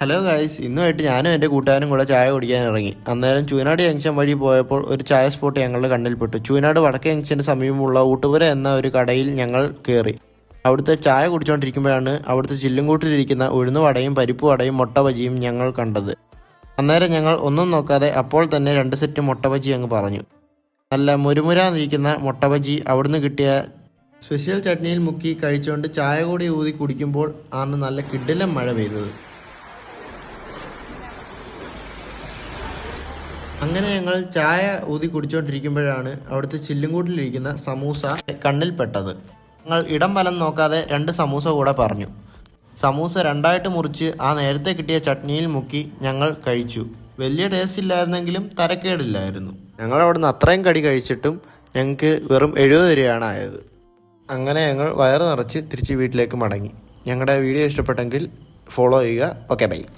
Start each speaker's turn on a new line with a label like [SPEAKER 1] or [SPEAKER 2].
[SPEAKER 1] Hello guys, ഇന്നുമായിട്ട് ഞാനും എൻ്റെ കൂട്ടുകാരും കൂടെ ചായ കുടിക്കാൻ ഇറങ്ങി. അന്നേരം ചൂനാട് ജംഗ്ഷൻ വഴി പോയപ്പോൾ ഒരു ചായ സ്പോട്ട് ഞങ്ങളുടെ കണ്ണിൽപ്പെട്ടു. ചൂനാട് വടക്കേ ജംഗ്ഷന് സമീപമുള്ള ഊട്ടുപുര എന്ന ഒരു കടയിൽ ഞങ്ങൾ കയറി. അവിടുത്തെ ചായ കുടിച്ചുകൊണ്ടിരിക്കുമ്പോഴാണ് അവിടുത്തെ ചില്ലുംകൂട്ടിലിരിക്കുന്ന ഉഴുന്നുവടയും പരിപ്പ് വടയും മുട്ട ബജിയും ഞങ്ങൾ കണ്ടത്. അന്നേരം ഞങ്ങൾ ഒന്നും നോക്കാതെ അപ്പോൾ തന്നെ 2 സെറ്റ് മുട്ട ബജി അങ്ങ് പറഞ്ഞു. നല്ല മുരുമുരാന്നിരിക്കുന്ന മുട്ട ബജി അവിടുന്ന് കിട്ടിയ സ്പെഷ്യൽ ചട്നിയിൽ മുക്കി കഴിച്ചുകൊണ്ട് ചായ കൂടി ഊതി കുടിക്കുമ്പോൾ ആണ് നല്ല കിടിലം മഴ പെയ്തത്. അങ്ങനെ ഞങ്ങൾ ചായ ഊതി കുടിച്ചുകൊണ്ടിരിക്കുമ്പോഴാണ് അവിടുത്തെ ചില്ലുംകൂട്ടിലിരിക്കുന്ന സമൂസ കണ്ണിൽപ്പെട്ടത്. ഞങ്ങൾ ഇടം വലം നോക്കാതെ 2 സമൂസ കൂടെ പറഞ്ഞു. സമൂസ 2ആയിട്ട് മുറിച്ച് ആ നേരത്തെ കിട്ടിയ ചട്നിയിൽ മുക്കി ഞങ്ങൾ കഴിച്ചു. വലിയ ടേസ്റ്റ് ഇല്ലായിരുന്നെങ്കിലും തരക്കേടില്ലായിരുന്നു. ഞങ്ങൾ അവിടുന്ന് അത്രയും കടി കഴിച്ചിട്ടും ഞങ്ങൾക്ക് വെറും 70 രൂപയാണ് ആയത്. അങ്ങനെ ഞങ്ങൾ വയറ് നിറച്ച് തിരിച്ച് വീട്ടിലേക്ക് മടങ്ങി. ഞങ്ങളുടെ വീഡിയോ ഇഷ്ടപ്പെട്ടെങ്കിൽ ഫോളോ ചെയ്യുക. Okay, by.